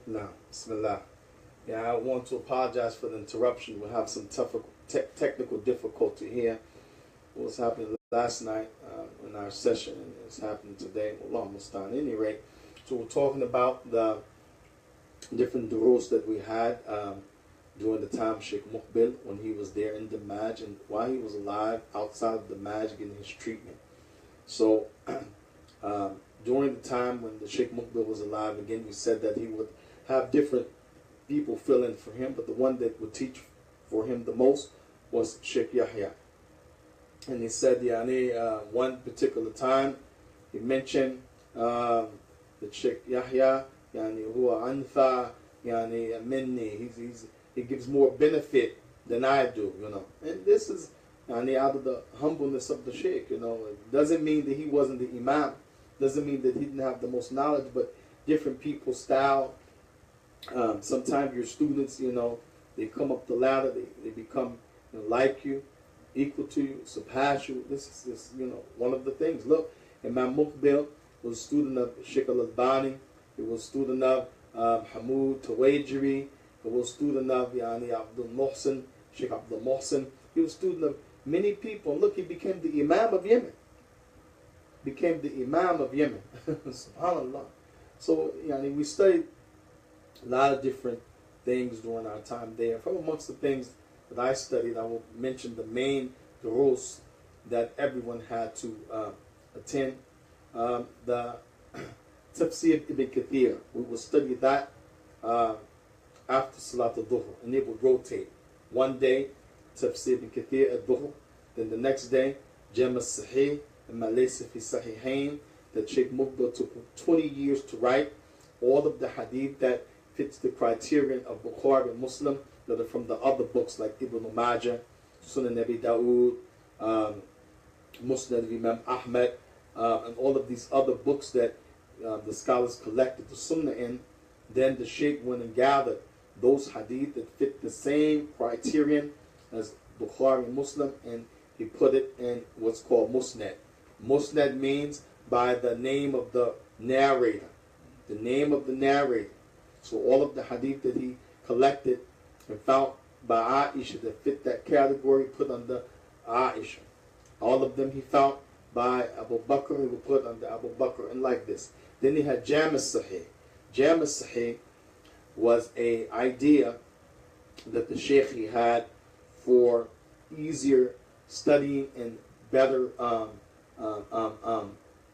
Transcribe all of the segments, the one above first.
No, Bismillah. Yeah, I want to apologize for the interruption. We'll have some technical difficulty here. What was happening last night in our session, and it's happening today. Well, almost done. At any rate, so we're talking about the different duros that we had during the time of Sheikh Muqbil when he was there in the Maj and while he was alive outside of the Maj getting his treatment. So during the time when the Sheikh Muqbil was alive, again, we said that he would have different people fill in for him, but the one that would teach for him the most was Sheikh Yahya. And he said, one particular time, he mentioned that Sheikh Yahya, huwa anfa, minni, he gives more benefit than I do, And this is out of the humbleness of the Sheikh, It doesn't mean that he wasn't the Imam, doesn't mean that he didn't have the most knowledge, but different people's style. Sometimes your students, they come up the ladder, they become like you, equal to you, surpass you. This is one of the things. Look, Imam Muqbil was a student of Sheikh Al-Albani. He was a student of Hamoud Tawajiri. He was a student of Abdul Muhsin, Sheikh Abdul Muhsin. He was a student of many people. And look, he became the Imam of Yemen. Became the Imam of Yemen. SubhanAllah. So, we studied a lot of different things during our time there. From amongst the things that I studied, I will mention the main durus that everyone had to attend. The Tafsir Ibn Kathir. We will study that after Salat al-Dhuhr, and it would rotate. One day, Tafsir Ibn Kathir al-Dhuhr, then the next day, Jam al-Sahih, and Malaysa fi Sahihain, that Sheikh Muqbil took 20 years to write. All of the hadith that fits the criterion of Bukhari and Muslim that are from the other books like Ibn Majah, Sunan Abi Dawood, Musnad of Imam Ahmad, and all of these other books that the scholars collected the Sunnah in. Then the Sheikh went and gathered those hadith that fit the same criterion as Bukhari and Muslim, and he put it in what's called Musnad. Musnad means by the name of the narrator. The name of the narrator. So all of the hadith that he collected and found by Aisha that fit that category, put under Aisha. All of them he found by Abu Bakr, he would put under Abu Bakr, and like this. Then he had Jam al-Sahih. Jam al-Sahih was an idea that the Sheikh he had for easier studying and better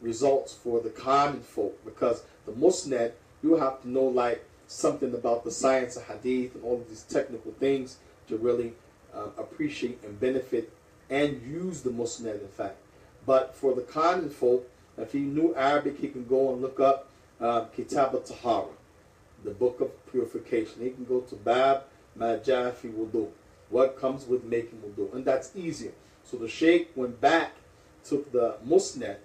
results for the common folk, because the Musnad, you have to know like something about the science of hadith and all of these technical things to really appreciate and benefit and use the Musnad, in fact. But for the common folk, if he knew Arabic, he can go and look up Kitab al-Tahara, the book of purification. He can go to Bab Ma Ja'a fi Wudu, what comes with making wudu, and that's easier. So the Sheikh went back, took the Musnad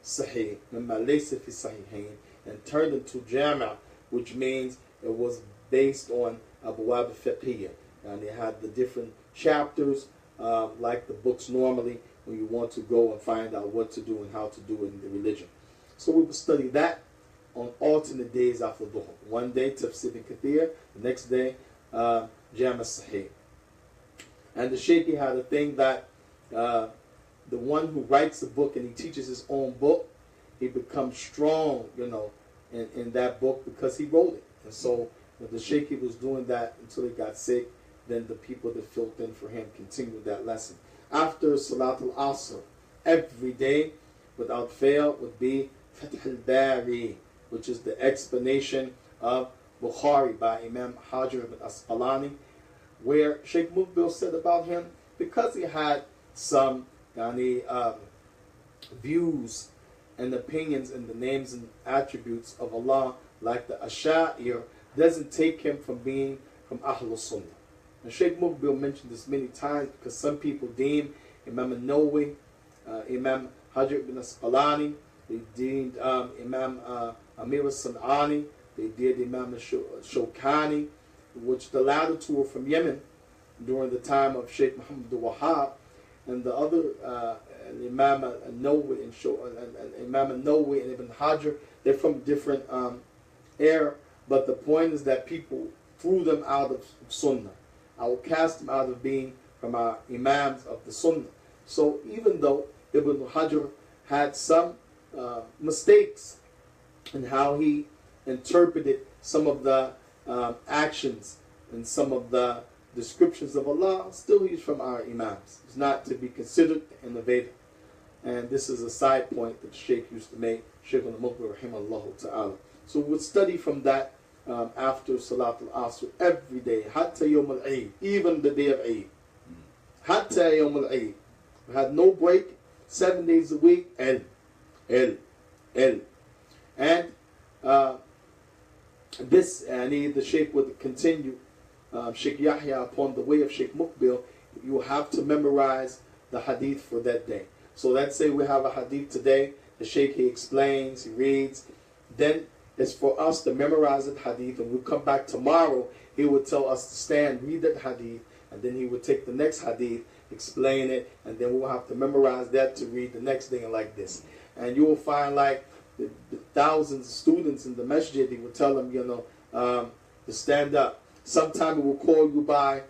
Sahih, mimma laysa fi Sahihain, and turned it to Jama', which means it was based on Abwab al-Fiqhiyya. And they had the different chapters, like the books normally, when you want to go and find out what to do and how to do it in the religion. So we would study that on alternate days after Dhuhr. One day, Tafsir Ibn Kathir, the next day, Jam' al-Sahih. And the Shaykh had a thing that the one who writes a book and he teaches his own book, he becomes strong, in that book because he wrote it. And so when the Shaykh was doing that until he got sick, then the people that filled in for him continued that lesson. After Salat al-Asr, every day, without fail, would be Fath al-Bari, which is the explanation of Bukhari by Imam Hajar ibn Asqalani, where Sheikh Muqbil said about him, because he had some views and opinions in the names and attributes of Allah, like the Asha'ir, doesn't take him from being from Ahlul Sunnah. And Sheikh Muqbil mentioned this many times because some people deem Imam al-Nawawi, Imam Hajar ibn Asqalani, they deemed Imam Amir al-San'ani, they did Imam al-Shawkani, which the latter two were from Yemen during the time of Sheikh Muhammad al-Wahhab, and the other Imam al-Nawawi and Imam al-Nawawi and Ibn Hajar, they're from different era But the point is that people threw them out of Sunnah. I will cast them out of being from our Imams of the Sunnah. So even though Ibn Hajar had some mistakes in how he interpreted some of the actions and some of the descriptions of Allah, still he's from our Imams. He's not to be considered innovative. And this is a side point that Sheikh used to make, Sheikh al-Muqbil rahimahullah ta'ala. So we'll study from that after Salat al-Asr every day, hatta yawm al-Eid, even the day of Eid. Hatta yawm al-Eid. We had no break, 7 days a week, and this, the Sheikh would continue, Sheikh Yahya, upon the way of Sheikh Muqbil, you have to memorize the hadith for that day. So let's say we have a hadith today, the Sheikh, he explains, he reads, then it's for us to memorize that hadith, and we'll come back tomorrow, he would tell us to stand, read that hadith, and then he would take the next hadith, explain it, and then we'll have to memorize that to read the next thing like this. And you will find like the thousands of students in the masjid, he will tell them, to stand up. Sometimes he will call you by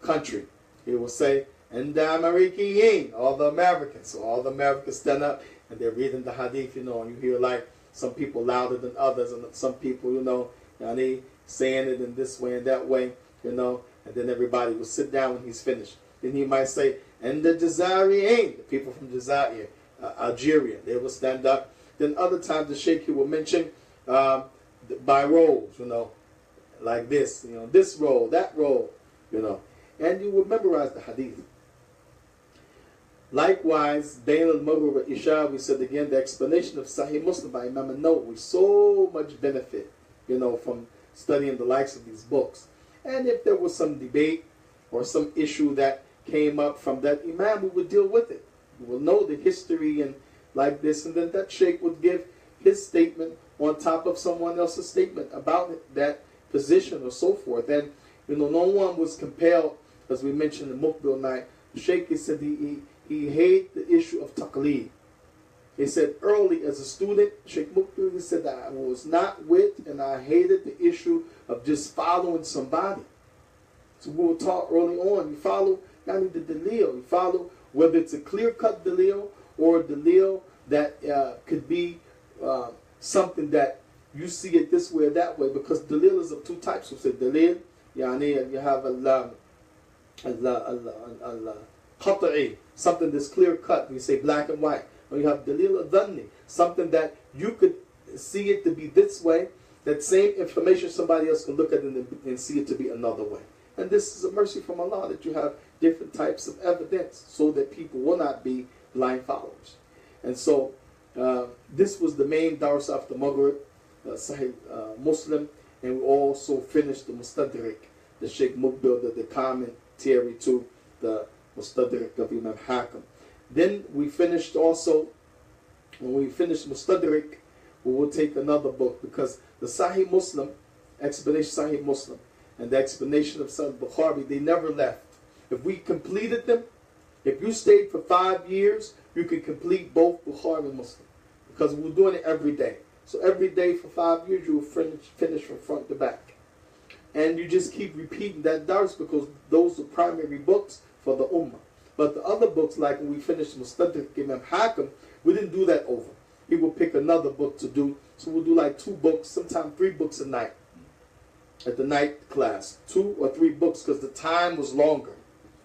country. He will say, and the American, all the Americans. So all the Americans stand up and they're reading the hadith, and you hear like some people louder than others, and some people, they saying it in this way and that way, and then everybody will sit down when he's finished. Then he might say, and the Jazairian, the people from Jazair, Algeria, they will stand up. Then other times the Sheikh, he will mention by rows, like this, this row, that row, and you will memorize the hadith. Likewise, Bain al-Maghrib al-Isha, we said again, the explanation of Sahih Muslim by Imam al-Nawawi, so much benefit, from studying the likes of these books. And if there was some debate or some issue that came up from that Imam, we would deal with it. We will know the history and like this, and then that Sheikh would give his statement on top of someone else's statement about that position or so forth. And, no one was compelled, as we mentioned in Muqbil night, Sheikh, he said he hated the issue of taqleed. He said early as a student, Sheikh Muqbil, he said that I was not with and I hated the issue of just following somebody. So we were taught early on, you follow the dalil. You follow whether it's a clear-cut dalil or a dalil that could be something that you see it this way or that way, because dalil is of two types. So say dalil, you have qat'i, something that's clear-cut, we say black and white. Or you have dalil al-dhanni, something that you could see it to be this way, that same information somebody else can look at it and see it to be another way. And this is a mercy from Allah that you have different types of evidence so that people will not be blind followers. And so this was the main dars after Maghrib, Sahih Muslim, and we also finished the Mustadrik, the Sheikh Muqbil, the commentary to the Mustadrik of Imam Hakim. Then we finished also, when we finished Mustadrik, we will take another book, because the Sahih Muslim, explanation Sahih Muslim, and the explanation of Sahih Bukhari, they never left. If we completed them, if you stayed for 5 years, you could complete both Bukhari and Muslim, because we're doing it every day. So every day for 5 years, you will finish from front to back. And you just keep repeating that dars, because those are primary books for the Ummah. But the other books, like when we finished Mustadrak Imam Hakim, we didn't do that over. He will pick another book to do. So we'll do like 2 books, sometimes 3 books a night. At the night class, 2 or 3 books, because the time was longer.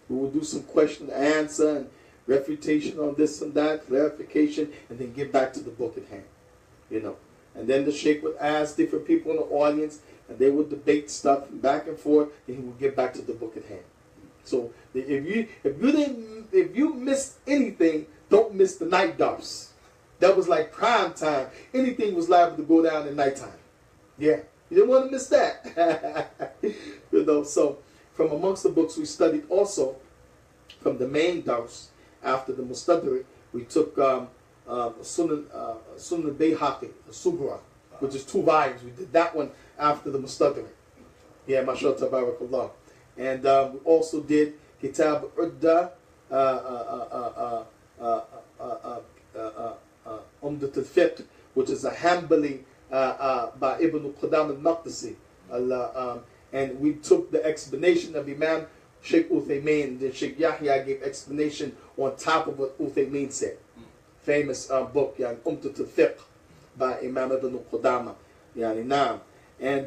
We will do some question and answer and refutation on this and that, clarification, and then get back to the book at hand. And then the Sheikh would ask different people in the audience, and they would debate stuff back and forth, and he would get back to the book at hand. So if you missed anything, don't miss the night dars. That was like prime time. Anything was liable to go down at nighttime. Yeah, you didn't want to miss that. So from amongst the books we studied also, from the main dars after the Mustadrik, we took Sunan Bayhaqi, the Sugra, which is 2 volumes. We did that one after the Mustadrik. Yeah, mashallah, tabarakallah. And we also did Kitab Udda, Umdat al-Fiqh, which is a Hanbali by Ibn Qudam al-Maqdisi. And we took the explanation of Imam Sheikh Uthaymeen. Then Sheikh Yahya gave explanation on top of what Uthaymeen said. Famous book, Umtat al-Fiqh, by Imam Ibn Qudama. And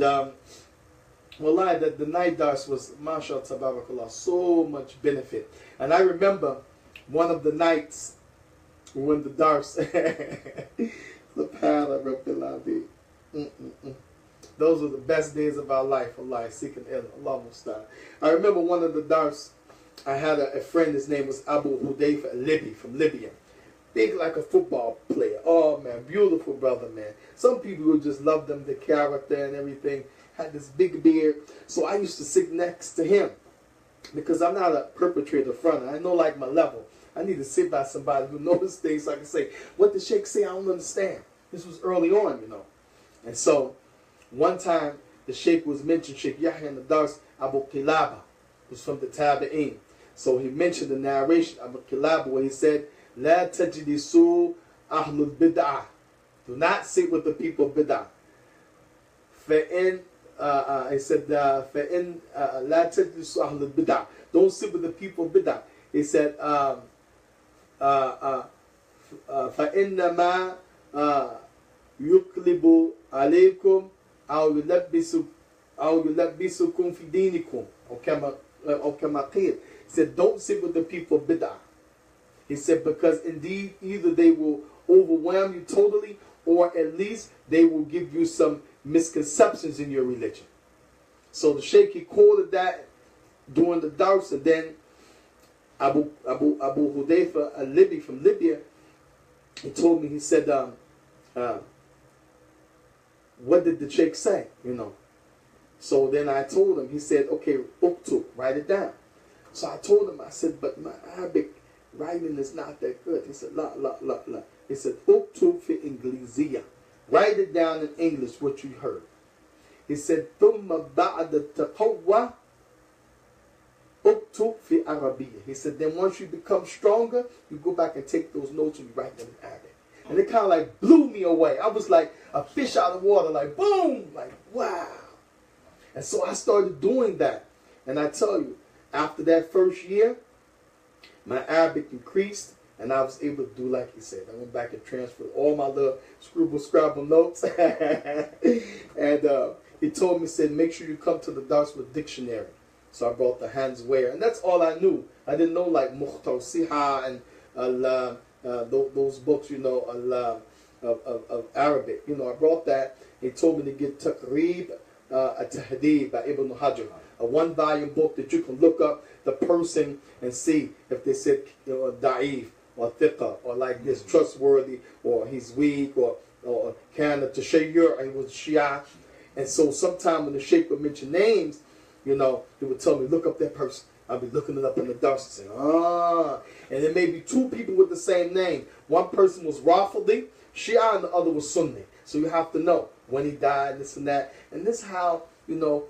wallahi, the night dars was, mashallah, tabarakallah, so much benefit. And I remember one of the nights when the dars, those were the best days of our life, Allah, seeking Allah Musta'an. I remember one of the dars, I had a friend, his name was Abu Hudayfa al-Libi, from Libya. Big like a football player. Oh man, beautiful brother, man. Some people would just love them, the character and everything. Had this big beard. So I used to sit next to him because I'm not a perpetrator front. I know like my level. I need to sit by somebody who knows things so I can say, what the Sheikh say, I don't understand. This was early on, And so one time the Sheikh was mentioned, Sheikh Yahya in the Dars, Abu Qilaba, who's from the Tabi'een. So he mentioned the narration, Abu Qilaba, where he said, La tajlisu ahlul bid'ah. Do not sit with the people of bid'ah. He said, فَإِن لَا تَجْلِسُ أَهْلُ الْبِدْعَةِ. Don't sit with the people of bid'ah. He said, فَإِنَّمَا يُقْلِبُ عَلَيْكُمْ أَوْ يُلَبِّسُكُمْ فِي دِينِكُمْ. Or كما قيل. He said, don't sit with the people of bid'ah. He said, because indeed, either they will overwhelm you totally, or at least they will give you some misconceptions in your religion. So the Sheikh, he quoted that during the dars, and then Abu Hudayfa al-Libi from Libya, he told me, he said, what did the Sheikh say, So then I told him, he said, okay, uktub, write it down. So I told him, I said, but my Arabic writing is not that good. He said, la. He said, uktub fi Inglesiyah. Write it down in English, what you heard. He said, ثُمَّ بَعْدَ التَّقَوَّةِ اُكْتُبْ فِي عَرَبِيَّةٍ. He said, then once you become stronger, you go back and take those notes and you write them in Arabic. And it kind of like blew me away. I was like a fish out of water, like boom, like wow. And so I started doing that. And I tell you, after that first year, my Arabic increased. And I was able to do like he said. I went back and transferred all my little scrabble notes. And he told me, said, make sure you come to the dars with dictionary. So I brought the Hans Wehr. And that's all I knew. I didn't know like Mukhtar Siha and those books, of Arabic. I brought that. He told me to get Taqrib At-Tahdib by Ibn Hajar. A one-volume book that you can look up the person and see if they said, da'if, or thiqa, or like this, trustworthy, or he's weak, or kind of tashayyur, and he was Shia. And so sometime when the Sheikh would mention names, he would tell me, look up that person. I'll be looking it up in the dust and saying, And there may be two people with the same name. One person was Rafidi, Shia, and the other was Sunni. So you have to know when he died, this and that. And this is how, the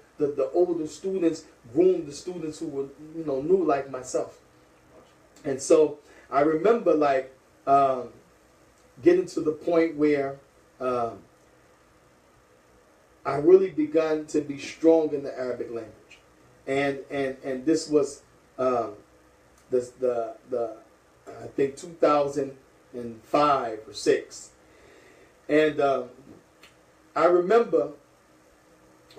older students groomed the students who were, new like myself. And so I remember getting to the point where I really began to be strong in the Arabic language. And this was I think 2005 or 6. And I remember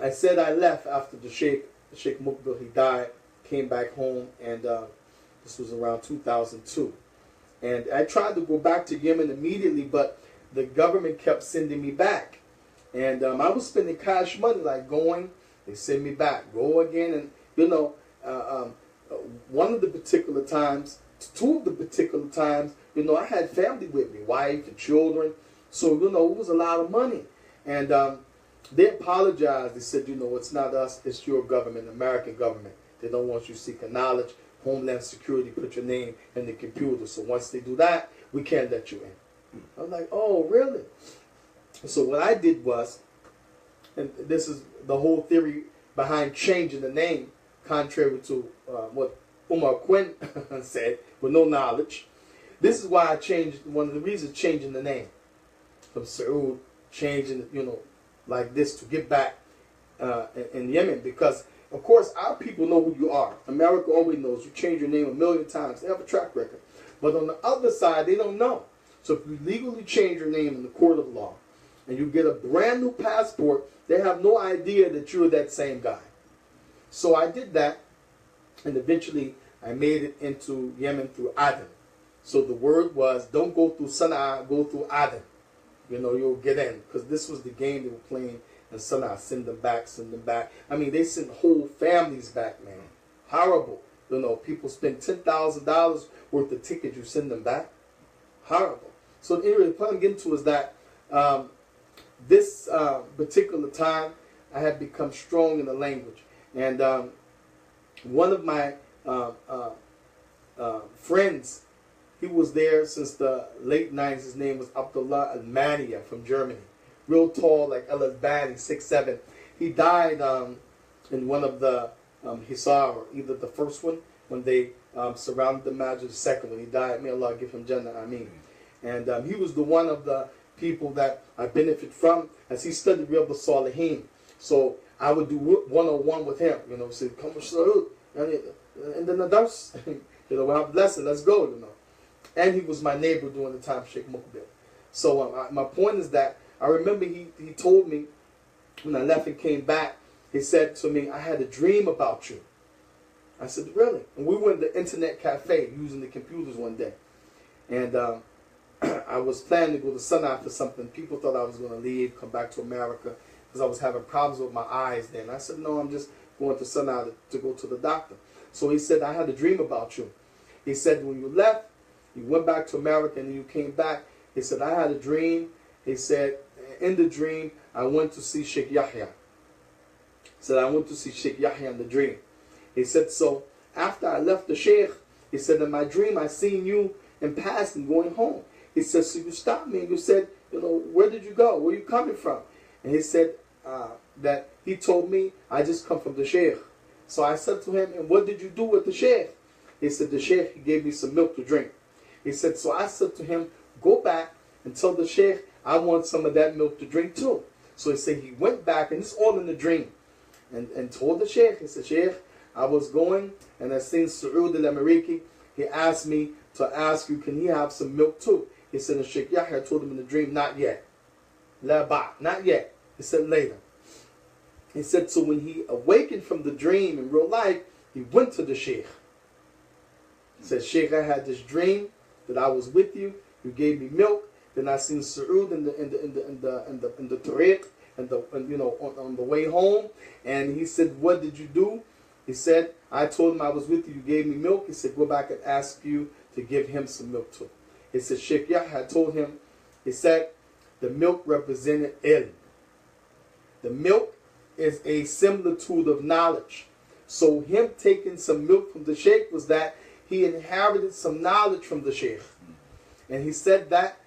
I said I left after the Sheikh Mukbil, he died, came back home, and this was around 2002. And I tried to go back to Yemen immediately, but the government kept sending me back. And I was spending cash money, like going, they send me back, go again. And, one of the particular times, two of the particular times, I had family with me, wife and children. So, it was a lot of money. And they apologized. They said, it's not us, it's your government, American government. They don't want you seeking knowledge. Homeland Security put your name in the computer. So once they do that, we can't let you in. I'm like, oh, really? So what I did was, and this is the whole theory behind changing the name, contrary to what Umar Quinn said, with no knowledge. This is why I changed, one of the reasons changing the name from Saud changing, like this to get back in Yemen, because of course our people know who you are. America always knows. You change your name 1,000,000 times. They have a track record. But on the other side, they don't know. So if you legally change your name in the court of law and you get a brand new passport, they have no idea that you're that same guy. So I did that, and eventually I made it into Yemen through Aden. So the word was, don't go through Sana'a, go through Aden. You'll get in. Because this was the game they were playing in Sana'a. Send them back, send them back. I mean, they sent whole families back, man. Horrible. People spend $10,000 worth of tickets, you send them back. Horrible. So anyway, the point I'm getting to is that this particular time, I had become strong in the language. And one of my friends, he was there since the late 90s. His name was Abdullah Al-Mania from Germany. Real tall, like Al-Albani, 6'7". He died in one of the Hisar, or either the first one, when they surrounded the Masjid, the second one. He died. May Allah give him Jannah. Ameen. And he was the one of the people that I benefit from as he studied Riyadh al-Salihin. So I would do 101 with him. Say, come and then the dars. We'll have a lesson. Let's go. And he was my neighbor during the time, Sheikh Mukbil. So my point is that I remember he told me when I left and came back, he said to me, I had a dream about you. I said, really? And we went to the internet cafe using the computers one day. And I was planning to go to Sana'a for something. People thought I was going to leave, come back to America, because I was having problems with my eyes then. I said, no, I'm just going to Sana'a to go to the doctor. So he said, I had a dream about you. He said, when you left, you went back to America and then you came back. He said, I had a dream. He said, in the dream, I went to see Sheikh Yahya. He said, I went to see Sheikh Yahya in the dream. He said, so after I left the Sheikh, he said, in my dream, I seen you in passing going home. He said, so you stopped me and you said, where did you go? Where are you coming from? And he said that he told me, I just come from the Sheikh. So I said to him, and what did you do with the Sheikh? He said, the Sheikh, he gave me some milk to drink. He said, so I said to him, go back and tell the Sheikh, I want some of that milk to drink too. So he said he went back, and it's all in the dream, and told the Sheikh, he said, Sheikh, I was going, and I seen Saud al-Amariki. He asked me to ask you, can he have some milk too? He said, and Sheikh Yahya told him in the dream, not yet. La ba, not yet. He said, later. He said, so when he awakened from the dream in real life, he went to the Sheikh. He said, Sheikh, I had this dream that I was with you. You gave me milk. Then I seen Saud in the tariq, and on the way home. And he said, what did you do? He said, I told him I was with you. You gave me milk. He said, go back and ask you to give him some milk too. He said, Sheikh Yahya told him, he said, the milk represented ilm. The milk is a similitude of knowledge. So him taking some milk from the Sheikh was that he inherited some knowledge from the Sheikh. And he said that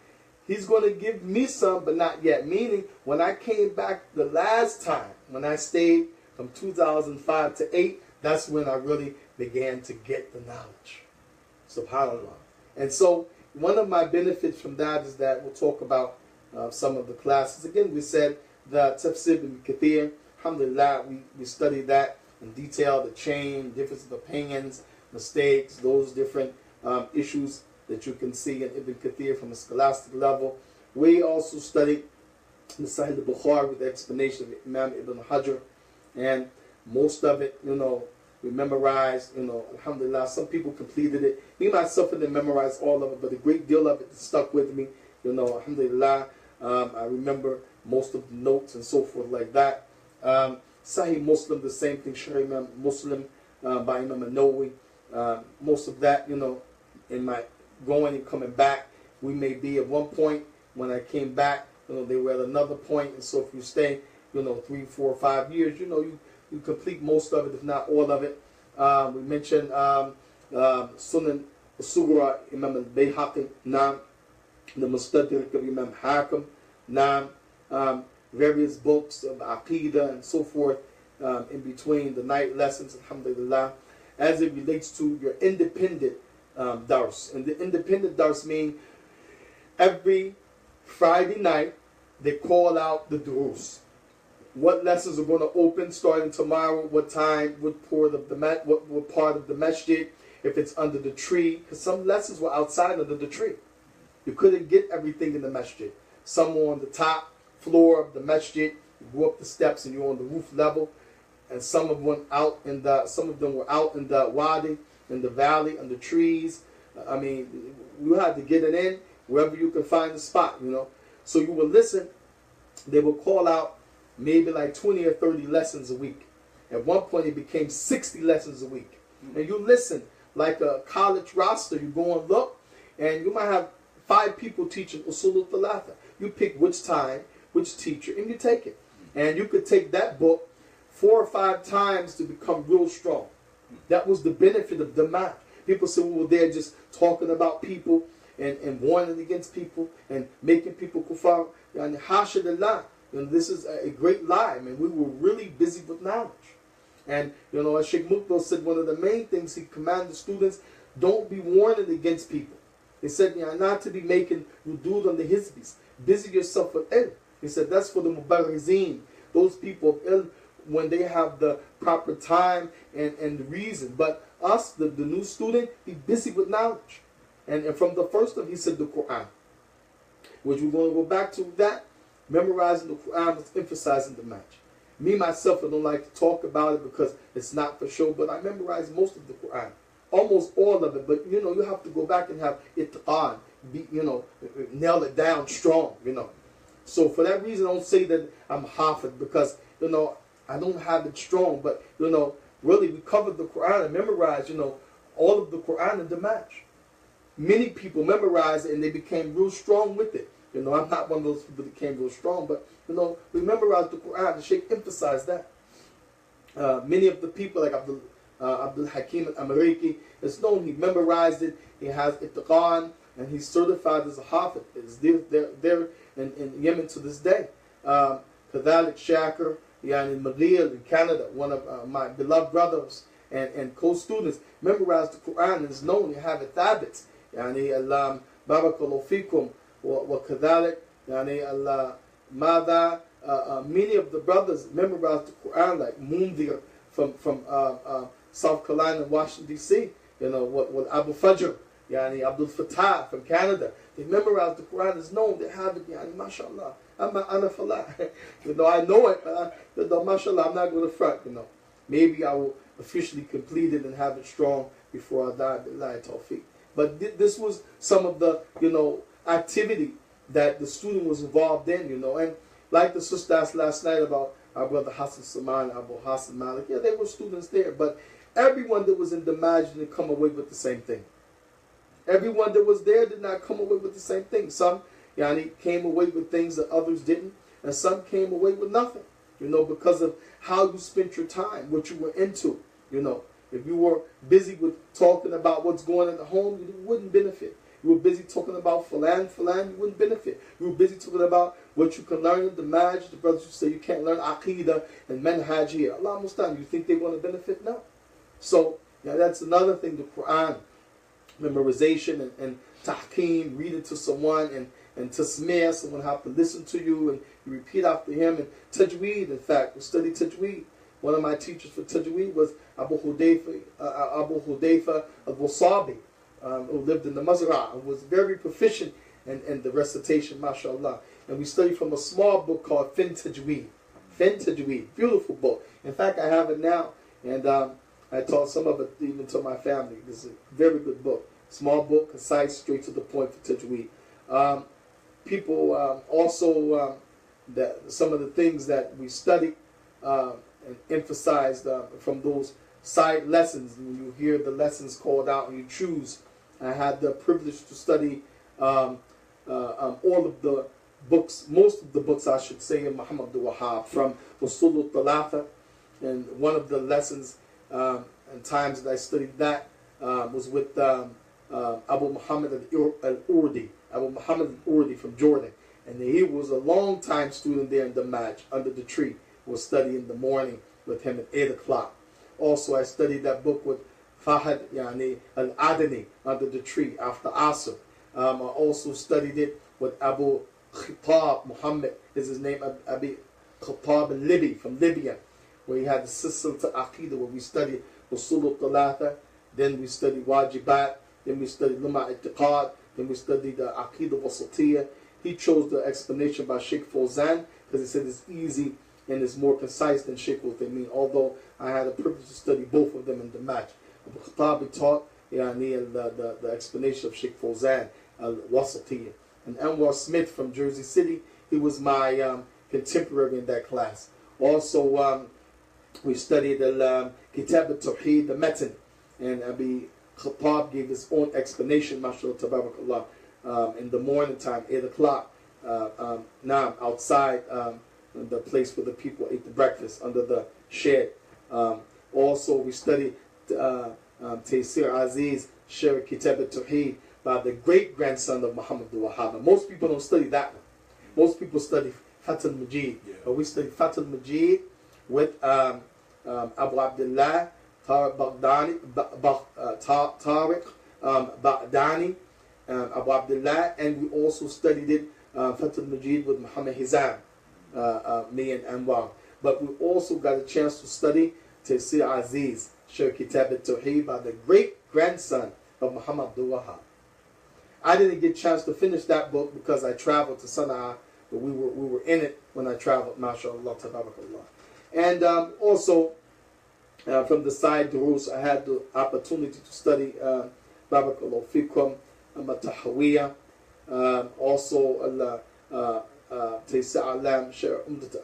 he's going to give me some, but not yet. Meaning, when I came back the last time, when I stayed from 2005 to 8, that's when I really began to get the knowledge. SubhanAllah. And so, one of my benefits from that is that we'll talk about some of the classes. Again, we said the Tafsir ibn Kathir. Alhamdulillah, we studied that in detail, the chain, difference of opinions, mistakes, those different issues that you can see in Ibn Kathir from a scholastic level. We also studied the Sahih al-Bukhari with the explanation of Imam Ibn Hajar, and most of it, we memorized, alhamdulillah. Some people completed it. Me, myself, didn't memorize all of it, but a great deal of it stuck with me, alhamdulillah. I remember most of the notes and so forth like that. Sahih Muslim, the same thing, Sharh Imam Muslim by Imam An-Nawawi. Most of that, in my going and coming back, we may be at one point. When I came back, they were at another point. And so if you stay, 3, 4, 5 years, you complete most of it, if not all of it. We mentioned Sunan al-Sughra, Imam al-Bayhaqi, Naam, the Mustadrak of Imam Hakim, Naam, various books of Aqidah and so forth, in between the night lessons, alhamdulillah, as it relates to your independent dars. And the independent dars mean every Friday night they call out the durus. What lessons are going to open starting tomorrow? What time? What part of the masjid? If it's under the tree, because some lessons were outside under the tree. You couldn't get everything in the masjid. Some were on the top floor of the masjid. You go up the steps and you're on the roof level. And some of them were out in the wadi, in the valley, under trees. I mean, you had to get it in wherever you could find the spot, you know. So you would listen. They would call out maybe like 20 or 30 lessons a week. At one point, it became 60 lessons a week. And you listen like a college roster. You go and look, and you might have 5 people teaching Usul al-Thalatha. You pick which time, which teacher, and you take it. And you could take that book 4 or 5 times to become real strong. That was the benefit of the match. People say, well, they're just talking about people and warning against people and making people kufar. And hashadallah. And this is a great lie. I mean, we were really busy with knowledge. And, you know, as Sheikh Mukbil said, one of the main things he commanded students, don't be warning against people. He said, not to be making rudud on the hizbis. Busy yourself with ilm. He said, that's for the mubarizeen, those people of ilm, when they have the proper time and the reason. But us, the new student, be busy with knowledge. And from the first of, he said the Quran. Which we're going to go back to that. Memorizing the Quran was emphasizing the match. Me, myself, I don't like to talk about it because it's not for show, but I memorized most of the Quran. Almost all of it. But, you know, you have to go back and have itqan, nail it down strong, you know. So for that reason, I don't say that I'm hafid because, you know, I don't have it strong. But, you know, really we covered the Quran and memorized, you know, all of the Quran in the match. Many people memorized it and they became real strong with it. You know, I'm not one of those people that became real strong, but, you know, we memorized the Quran. The Sheikh emphasized that. Many of the people, like Abdul Hakim al-Amariki, it's known he memorized it. He has itqan, and he's certified as a hafid. It's there in Yemen to this day. Kadhalik Shakir, in Maghil in Canada, one of my beloved brothers and co-students, memorized the Quran and is known to have it thabits. Barakallahu fikum. وكذلك يعني ماذا many of the brothers memorized the Quran, like Mundir from South Carolina and Washington D.C. You know what Abu Fajr, yani Abdul Fattah from Canada. They memorized the Quran. Is known they have it. Yani mashallah, ana falah. You know I know it, but mashallah I'm not going to front. You know maybe I will officially complete it and have it strong before I die. Billahi tawfiq. But this was some of the activity that the student was involved in, and like the sister asked last night about our brother Hassan Saman, Abu Hassan Malik, yeah, they were students there, but everyone that was in the masjid didn't come away with the same thing. Everyone that was there did not come away with the same thing. Some came away with things that others didn't, and some came away with nothing, because of how you spent your time, what you were into, If you were busy with talking about what's going on at home, you wouldn't benefit. You were busy talking about Fulan, you wouldn't benefit. You were busy talking about what you can learn in the Majid. The brothers who say you can't learn Aqidah and Manhaj here. Allah Mustan, you think they want to benefit? No. So, that's another thing, the Quran, memorization and tahkim, reading to someone, and tasmiyah, someone have to listen to you, and you repeat after him, and tajweed, in fact, we study tajweed. One of my teachers for tajweed was Abu Hudayfa al-Wasabi, who lived in the Mazra and was very proficient in the recitation, mashallah. And we studied from a small book called Fin Tajweed. Fin Tajweed, beautiful book. In fact, I have it now, and I taught some of it even to my family. This is a very good book. Small book, concise, straight to the point for Tajweed. People also, some of the things that we studied and emphasized from those side lessons, when you hear the lessons called out and you choose. I had the privilege to study all of the books, most of the books I should say, in Muhammad Abdul Wahab, from Usul al-Thalatha. And one of the lessons and times that I studied that was with Abu Muhammad al-Urdi, Abu Muhammad al-Urdi from Jordan. And he was a long time student there in the Maj, under the tree. Was studying in the morning with him at 8 o'clock. Also, I studied that book with Fahad al-Adani under the tree after Asr. I also studied it with Abu Khitab Muhammad is his name, Abi Khitab al-Libi, from Libya, where he had the Silsila to Aqidah, where we studied Usul al-Thalatha, then we studied Wajibat, then we studied Luma I'tiqad, then we studied the Aqidah Wasatiyah. He chose the explanation by Sheikh Fawzan because he said it's easy and it's more concise than Sheikh Uthaymeen, although I had a privilege to study both of them in the match. Abu Khattabi taught the explanation of Sheikh Fawzan, al-Wasatiyah. And Anwar Smith from Jersey City, he was my contemporary in that class. Also, we studied Kitab al-Tawheed, the Metin, and Abi Khattab gave his own explanation, mashallah, tabarakallah, in the morning time, 8 o'clock, now outside the place where the people ate the breakfast, under the shed. Also, we studied Taysir Aziz, Sharh Kitab al-Tawheed, by the great-grandson of Muhammad al-Wahhab. Most people don't study that one. Most people study Fath al-Majid. But we study Fath al-Majid with Abu Abdullah, Tariq Ba'dani, Abu Abdullah, and we also studied it, Fath al-Majid, with Muhammad Hizam, me and Anwar. But we also got a chance to study Taysir Aziz, Sharh Kitab al-Tawheed, by the great-grandson of Muhammad al-Wahhab. I didn't get a chance to finish that book because I traveled to Sana'a, but we were in it when I traveled, mashallah, tabarakallah. And also, from the side Durus, I had the opportunity to study Barakallahu Fikum, Tahawiyah, also Taysir Alam, Sharh Umdat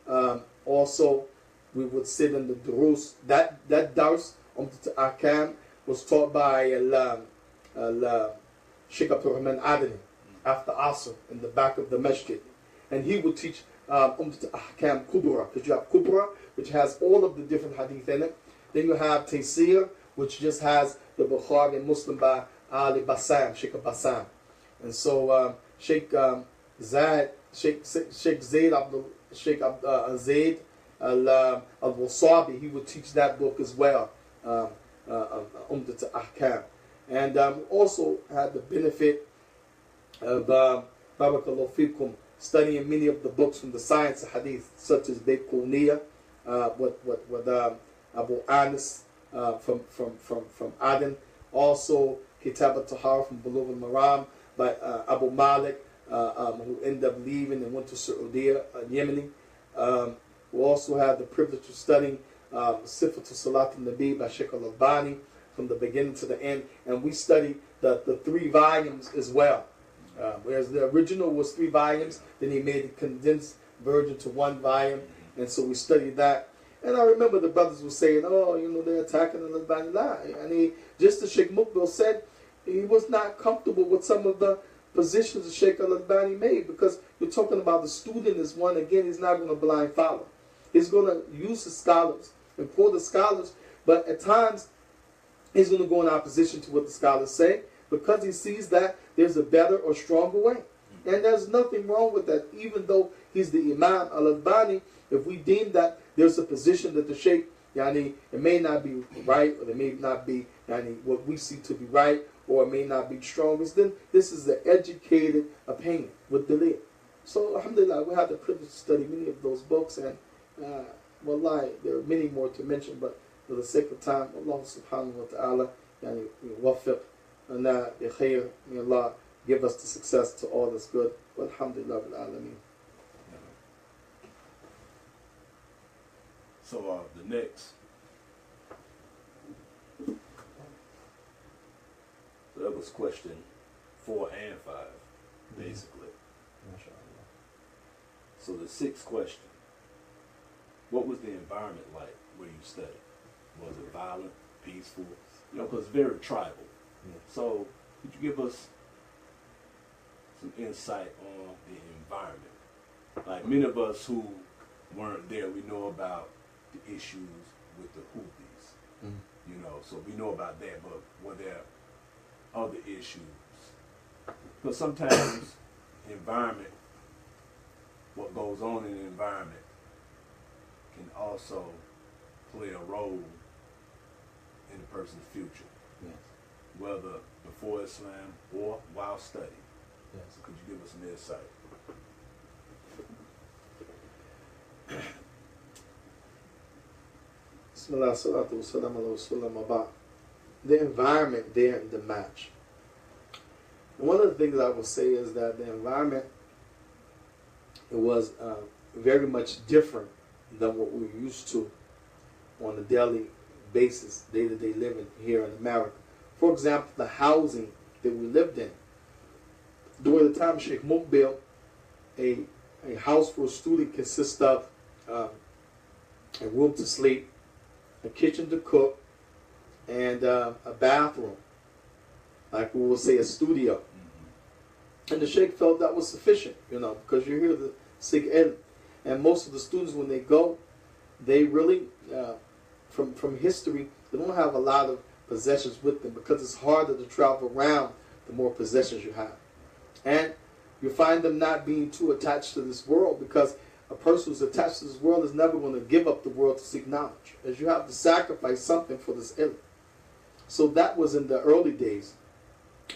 Ahkam. Also, we would sit in the Durus. That Dars, Umdat Ahkam, was taught by Sheikh Abdul Rahman Adani after Asr in the back of the masjid. And he would teach Umdat Ahkam Kubra, because you have Kubra, which has all of the different hadith in it. Then you have Taysir, which just has the Bukhari and Muslim by Ali Bassam, Sheikh Bassam. And so Sheikh Zaid al-Wasabi, he would teach that book as well, Umdat Ahkam. And also had the benefit of Barakallahu Fikum, studying many of the books from the science of hadith, such as Bayt Kulniya, with Abu Anis from Aden. Also Kitab al-Tahar from Bulugh al-Maram by Abu Malik, who ended up leaving and went to Saudi, Yemeni. We also had the privilege of studying Sifatu Salat al-Nabi by Sheikh al-Albani from the beginning to the end, and we studied the 3 volumes as well. Whereas the original was 3 volumes, then he made a condensed version to 1 volume, and so we studied that. And I remember the brothers were saying, oh, they're attacking al-Albani. And just as Sheikh Mukbil said, he was not comfortable with some of the positions that Sheikh al-Albani made, because you're talking about the student is one. Again, he's not going to blind follow. He's going to use the scholars and quote the scholars, but at times he's going to go in opposition to what the scholars say, because he sees that there's a better or stronger way. And there's nothing wrong with that, even though he's the Imam al-Albani. If we deem that there's a position that the Sheikh, it may not be right, or it may not be what we see to be right, or it may not be strongest, then this is an educated opinion with Dalil. So, alhamdulillah, we had the privilege to study many of those books, and wallahi, there are many more to mention, but for the sake of time, Allah subhanahu wa ta'ala, wafiq, and bi khair, may Allah give us the success to all that's good. Walhamdulillah bil alameen. So the next, so that was question 4 and 5, basically. So the 6th question, what was the environment like where you studied? Was it violent, peaceful? Because it's very tribal. So could you give us some insight on the environment? Like many of us who weren't there, we know about the issues with the Houthis, so we know about that, but were there other issues? Because sometimes environment, what goes on in the environment can also play a role in a person's future, whether before Islam or while studying. So could you give us some insight? The environment there in the match. One of the things I will say is that the environment, it was very much different than what we're used to on a daily basis, day-to-day living here in America. For example, the housing that we lived in. During the time of Sheikh Mukbil, a house for a student consists of a room to sleep, a kitchen to cook, and a bathroom, like we will say a studio. Mm-hmm. And the Sheikh felt that was sufficient, because you're here to seek ilm. And most of the students, when they go, they really, from history, they don't have a lot of possessions with them, because it's harder to travel around the more possessions you have. And you find them not being too attached to this world, because a person who's attached to this world is never going to give up the world to seek knowledge, as you have to sacrifice something for this ilm. So that was in the early days.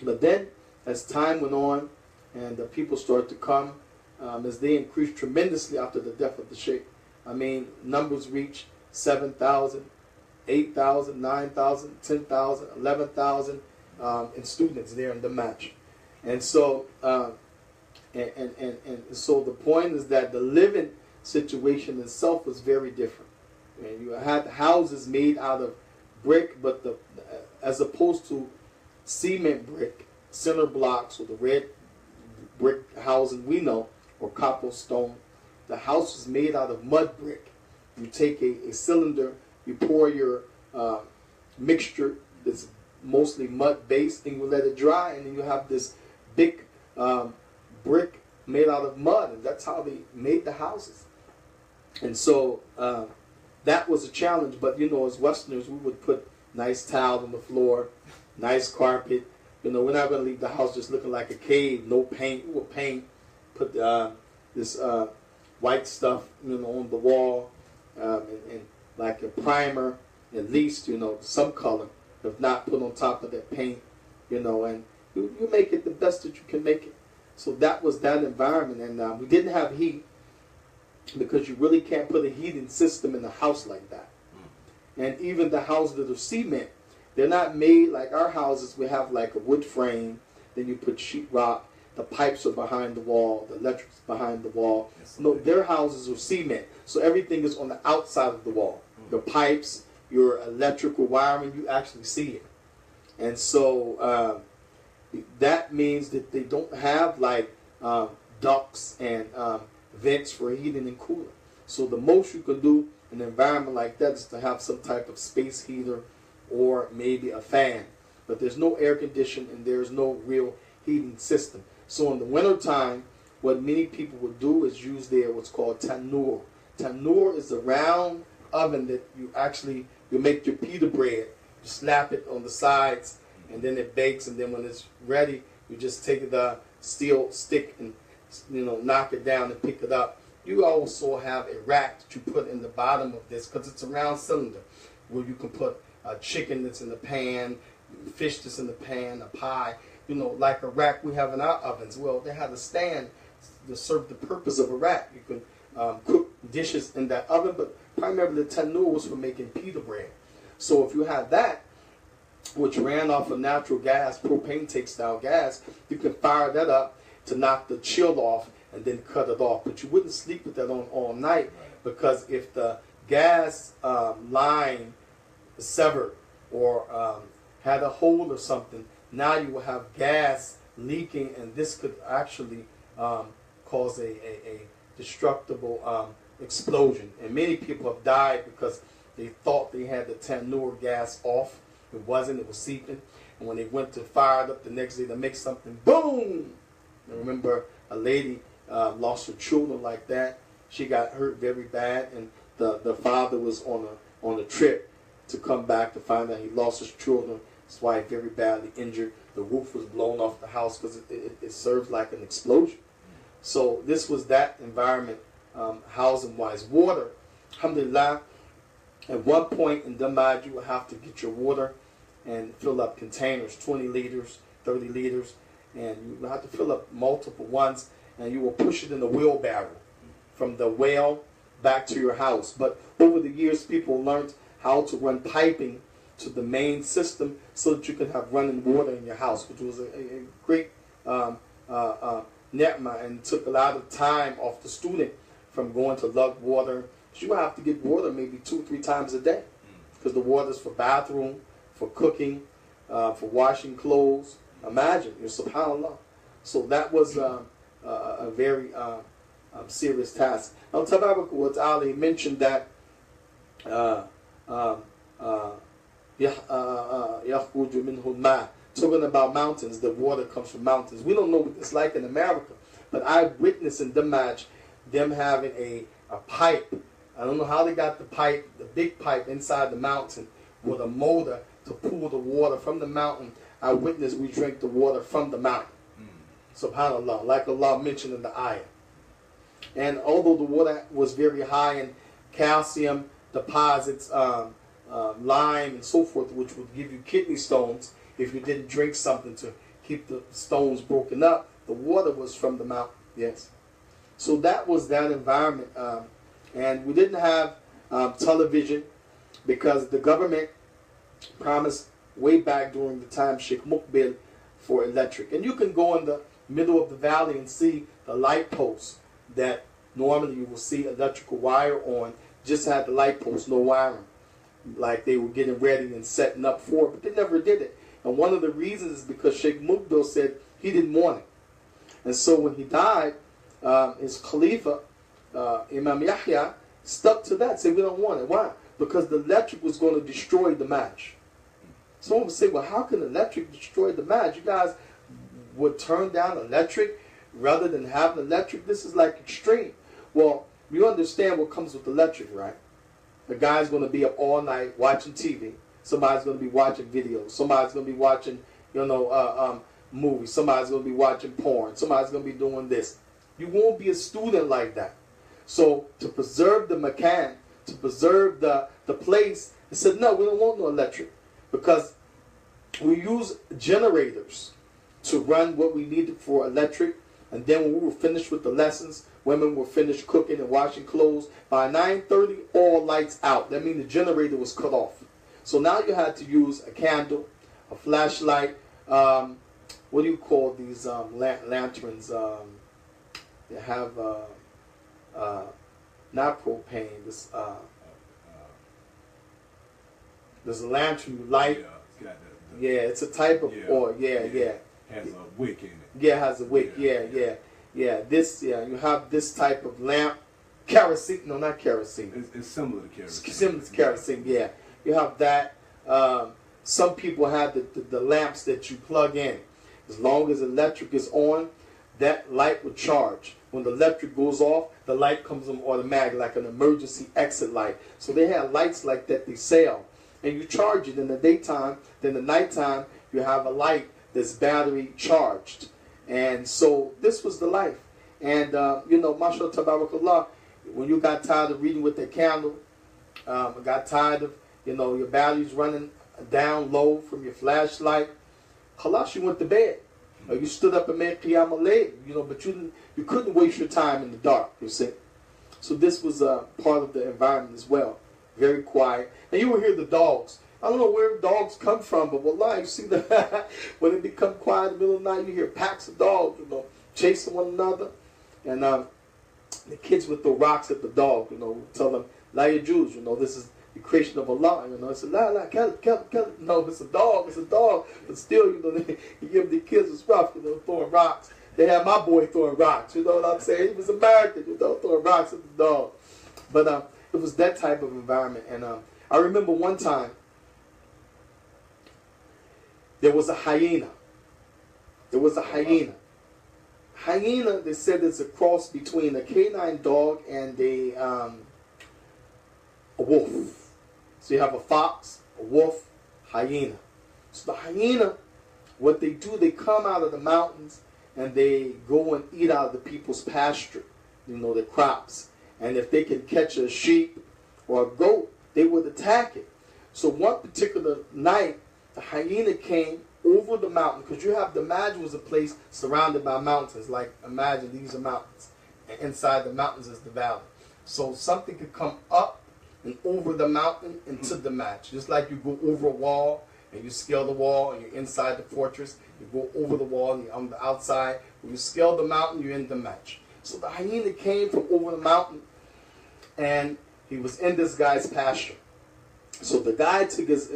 But then, as time went on, and the people started to come, as they increased tremendously after the death of the Sheikh. I mean, numbers reached 7,000, 8,000, 9,000, 10,000, 11,000 in students there in the match. And so, so the point is that the living situation itself was very different. And you had houses made out of brick, but as opposed to cement brick, cinder blocks, or the red brick housing we know, or cobblestone, the house was made out of mud brick. You take a cylinder, you pour your mixture that's mostly mud based, and you let it dry, and then you have this big brick made out of mud, and that's how they made the houses. And so that was a challenge, but as Westerners, we would put nice tile on the floor, nice carpet. We're not going to leave the house just looking like a cave, no paint. We will paint, put this white stuff, on the wall, and like a primer, at least, some color, if not put on top of that paint, and you make it the best that you can make it. So that was that environment, and we didn't have heat, because you really can't put a heating system in a house like that. And even the houses that are cement, they're not made like our houses. We have like a wood frame, then you put sheetrock, the pipes are behind the wall, the electric's behind the wall. No, their houses are cement, so everything is on the outside of the wall. Your pipes, your electrical wiring, you actually see it. And so that means that they don't have like ducts and vents for heating and cooling. So the most you can do in an environment like that is to have some type of space heater or maybe a fan. But there's no air conditioning and there's no real heating system. So in the wintertime, what many people would do is use what's called tannoor. Tannoor is a round oven that you make your pita bread. You slap it on the sides, and then it bakes, and then when it's ready, you just take the steel stick and knock it down and pick it up. You also have a rack that you put in the bottom of this, because it's a round cylinder, where you can put a chicken that's in the pan, fish that's in the pan, a pie, like a rack we have in our ovens. Well, they had a stand to serve the purpose of a rack. You can cook dishes in that oven, but primarily the tannoor was for making pita bread. So if you had that, which ran off of natural gas, propane tank style gas, you can fire that up to knock the chill off and then cut it off. But you wouldn't sleep with that on all night, because if the gas line severed or had a hole or something, now you will have gas leaking, and this could actually cause a destructible explosion. And many people have died because they thought they had the tannoor gas off. It wasn't. It was seeping. And when they went to fire it up the next day to make something, boom! I remember a lady lost her children like that. She got hurt very bad, and the father was on a trip to come back to find out he lost his children. His wife very badly injured. The roof was blown off the house because it served like an explosion. So this was that environment, housing-wise. Water, alhamdulillah, at one point in Damaj, you will have to get your water and fill up containers, 20 liters, 30 liters. and you would have to fill up multiple ones, and you will push it in a wheelbarrow from the well back to your house. But over the years, people learned how to run piping to the main system so that you could have running water in your house, which was a great ni'mah, and took a lot of time off the student from going to lug water. You would have to get water maybe 2-3 times a day, because the water's for bathroom, for cooking, for washing clothes. Imagine, subhanAllah. So that was a very serious task. Now, Tabaraka wa Ta'ala mentioned that يَخْرُجُ مِنْهُ الْمَاءُ, talking about mountains, the water comes from mountains. We don't know what it's like in America, but I witnessed in Damaj them having a pipe. I don't know how they got the pipe, the big pipe inside the mountain with a motor to pull the water from the mountain. I witnessed we drank the water from the mountain. SubhanAllah, like Allah mentioned in the ayah. And although the water was very high in calcium deposits, lime and so forth, which would give you kidney stones if you didn't drink something to keep the stones broken up, the water was from the mountain. Yes. So that was that environment. And we didn't have television because the government promised way back during the time Sheikh Mukbil for electric. And you can go in the middle of the valley and see the light posts that normally you will see electrical wire on, just had the light posts, no wiring. Like they were getting ready and setting up for it, but they never did it. And one of the reasons is because Sheikh Mukbil said he didn't want it. And so when he died, his Khalifa, Imam Yahya, stuck to that, said we don't want it. Why? Because the electric was going to destroy the match. Someone would say, well, how can electric destroy the match? You guys would turn down electric rather than having electric? This is like extreme. Well, you understand what comes with electric, right? The guy's going to be up all night watching TV. Somebody's going to be watching videos. Somebody's going to be watching, movies. Somebody's going to be watching porn. Somebody's going to be doing this. You won't be a student like that. So to preserve the makan, to preserve the place, they said, no, we don't want no electric. Because we use generators to run what we needed for electric. And then when we were finished with the lessons, women were finished cooking and washing clothes. By 9:30, all lights out. That means the generator was cut off. So now you had to use a candle, a flashlight. What do you call these lanterns? They have not propane. This there's a lantern you light. Yeah, it's a type of oil. Yeah. Has a wick in it. Yeah, it has a wick. Yeah. You have this type of lamp. Kerosene. No, not kerosene. It's similar to kerosene. Similar to kerosene, yeah. You have that. Some people have the lamps that you plug in. As long as electric is on, that light will charge. When the electric goes off, the light comes on automatic, like an emergency exit light. So they have lights like that they sell. And you charge it in the daytime. Then the nighttime, you have a light that's battery charged. And so this was the life. And, mashallah, tabarakallah, when you got tired of reading with that candle, got tired of, your batteries running down low from your flashlight, khalas, you went to bed. Or you stood up and made qiyam al-layl, but you couldn't waste your time in the dark, you see. So this was part of the environment as well. Very quiet. And you will hear the dogs. I don't know where dogs come from, but wallah, you see that when it become quiet in the middle of the night, you hear packs of dogs, chasing one another. And the kids would throw rocks at the dog, tell them, la yajuz, this is the creation of Allah, it's a la, kill it. No, it's a dog. But still, you give the kids a rough, throwing rocks. They had my boy throwing rocks, you know what I'm saying? He was American, throwing rocks at the dog. But it was that type of environment. And I remember one time, there was a hyena. Hyena, they said, is a cross between a canine dog and a wolf. So you have a fox, a wolf, hyena. So the hyena, what they do, they come out of the mountains and they go and eat out of the people's pasture, the crops. And if they can catch a sheep or a goat, they would attack it. So one particular night, the hyena came over the mountain, because you have to imagine it was a place surrounded by mountains. Like, imagine these are mountains, and inside the mountains is the valley. So something could come up and over the mountain into the match. Just like you go over a wall and you scale the wall and you're inside the fortress. You go over the wall and you're on the outside. When you scale the mountain, you're in the match. So the hyena came from over the mountain, and he was in this guy's pasture. So the guy took his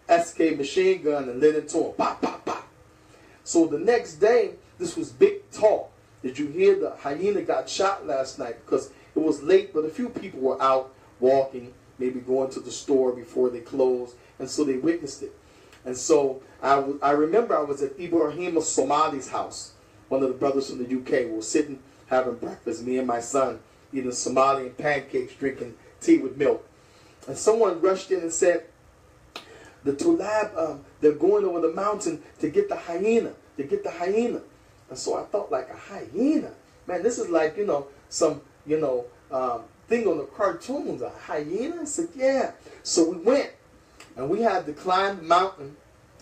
SK machine gun and lit into him. Pop, pop, pop. So the next day, this was big talk. Did you hear the hyena got shot last night? Because it was late, but a few people were out walking, maybe going to the store before they closed, and so they witnessed it. And so I remember I was at Ibrahim Somali's house, one of the brothers from the UK. We were sitting having breakfast, me and my son, eating Somalian pancakes, drinking tea with milk. And someone rushed in and said, the Tulab, they're going over the mountain to get the hyena, And so I thought, like, a hyena? Man, this is like, some, thing on the cartoons, a hyena? I said, yeah. So we went, and we had to climb the mountain,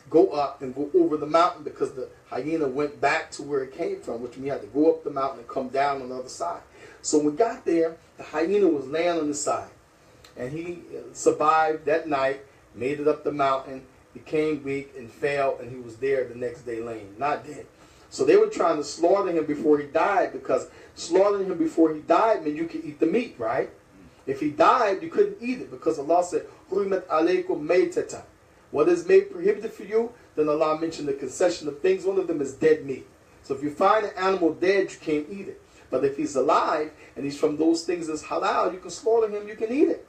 go up and go over the mountain, because the hyena went back to where it came from, which means we had to go up the mountain and come down on the other side. So when we got there, the hyena was laying on the side. And he survived that night, made it up the mountain, became weak and fell, and he was there the next day laying, not dead. So they were trying to slaughter him before he died, because slaughtering him before he died meant you could eat the meat, right? If he died, you couldn't eat it, because Allah said, "Hurimat alaykum maytatan." What is made prohibited for you? Then Allah mentioned the concession of things. One of them is dead meat. So if you find an animal dead, you can't eat it. But if he's alive and he's from those things that's halal, you can slaughter him, you can eat it.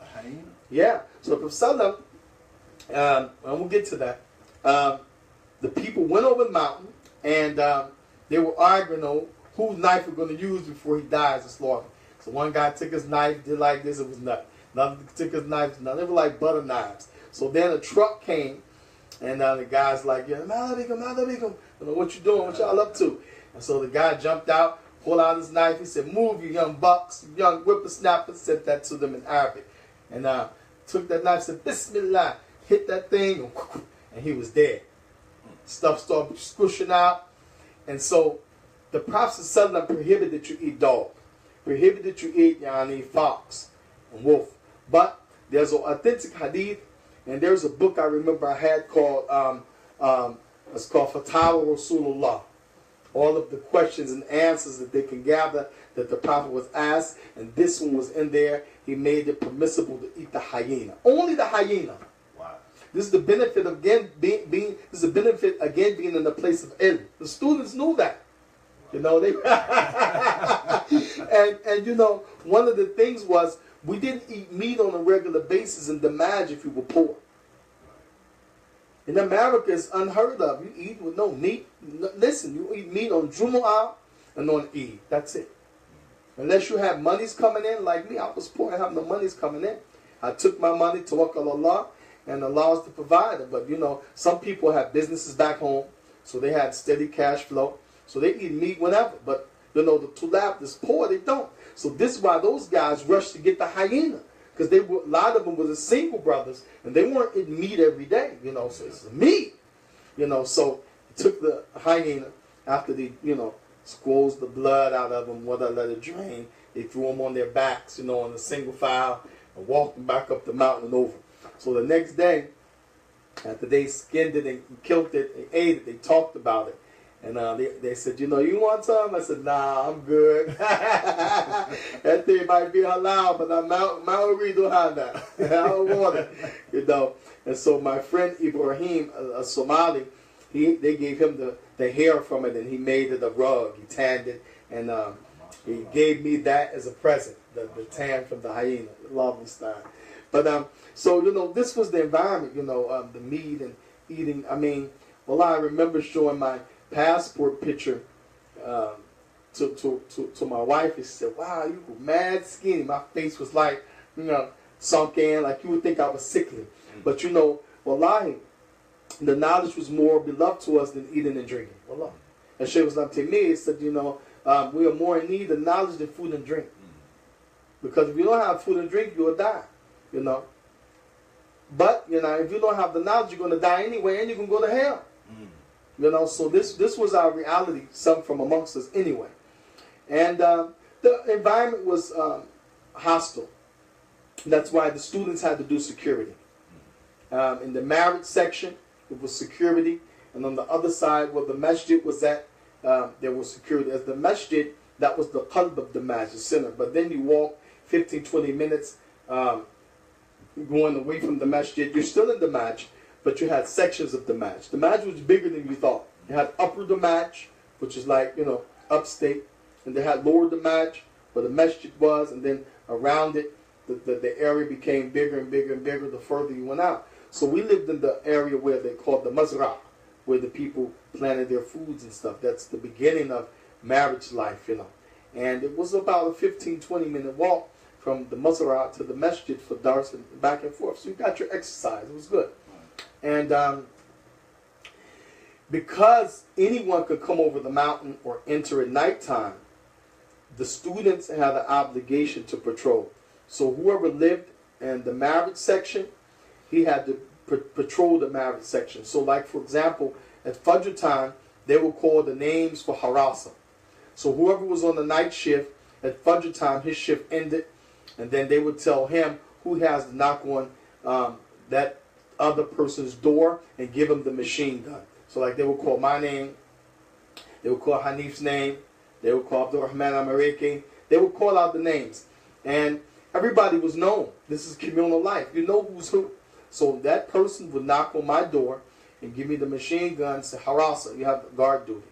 Yeah. So Prophet Sallam, and we'll get to that, the people went over the mountain, and they were arguing on whose knife we're going to use before he dies and slaughter. So one guy took his knife, did like this, it was nothing. Another took his knife, they were like butter knives. So then a truck came, and the guy's like, yeah, what you doing? What y'all up to? And so the guy jumped out, pulled out his knife. He said, move, you young bucks, you young whippersnappers. Said that to them in Arabic. And took that knife, said, Bismillah, hit that thing, and he was dead. Stuff started squishing out. And so the Prophet ﷺ prohibited that you eat dog. Prohibited that you eat fox and wolf. But there's an authentic hadith, and there's a book I remember I had called, it's called Fatawa Rasulullah. All of the questions and answers that they can gather that the Prophet was asked, and this one was in there. He made it permissible to eat the hyena. Only the hyena. Wow. This is the benefit of being in the place of ilm. The students knew that. They and one of the things was we didn't eat meat on a regular basis in Damaj if you were poor. In America, it's unheard of. You eat with no meat. Listen, you eat meat on Jumu'ah and on Eid. That's it. Unless you have monies coming in, like me, I was poor and have no monies coming in. I took my money to Tawakkal Allah, and Allah is the provider. But some people have businesses back home, so they had steady cash flow. So they eat meat whenever. But the Tulab that's poor, they don't. So this is why those guys rushed to get the hyena. Because a lot of them were the single brothers, and they weren't eating meat every day, so it's meat. So he took the hyena after they, squeezed the blood out of them, let it drain. They threw them on their backs, in a single file, and walked them back up the mountain and over. So the next day, after they skinned it and killed it and ate it, they talked about it. And they said, you want some? I said, nah, I'm good. That thing might be halal, but I'm Maori don't have that. I don't want it. And so my friend Ibrahim, a Somali, they gave him the hair from it, and he made it a rug. He tanned it, and he gave me that as a present, the tan from the hyena. Lovely style. But so this was the environment. The meat and eating. I remember showing my passport picture to my wife. She said, wow, you were mad skinny. My face was like, sunk in, like you would think I was sickly. But wallahi, the knowledge was more beloved to us than eating and drinking. Wallahi. And Shaykh was like to me, he said, we are more in need of knowledge than food and drink. Because if you don't have food and drink, you will die. But if you don't have the knowledge, you're going to die anyway, and you're going to go to hell. You know, so this was our reality, some from amongst us anyway. And the environment was hostile. That's why the students had to do security. In the marriage section, it was security. And on the other side, where the masjid was at, there was security. As the masjid, that was the qalb of the masjid, the center. But then you walk 15, 20 minutes going away from the masjid. You're still in the masjid, but you had sections of the masjid. The masjid was bigger than you thought. You had upper the masjid, which is like, you know, upstate. And they had lower the masjid, where the masjid was. And then around it, the area became bigger and bigger and bigger the further you went out. So we lived in the area where they called the mazra', where the people planted their foods and stuff. That's the beginning of marriage life, you know. And it was about a 15, 20-minute walk from the mazra' to the masjid for dars and back and forth. So you got your exercise. It was good. And because anyone could come over the mountain or enter at nighttime, the students had an obligation to patrol. So whoever lived in the marriage section, he had to patrol the marriage section. So like, for example, at Fajr time, they would call the names for harasa. So whoever was on the night shift, at Fajr time, his shift ended, and then they would tell him who has to knock on that other person's door and give him the machine gun. So like they would call my name, they would call Hanif's name, they would call Abdul Rahman Amariki, they would call out the names. And everybody was known. This is communal life. You know who's who. So that person would knock on my door and give me the machine gun and say, harasa, you have guard duty.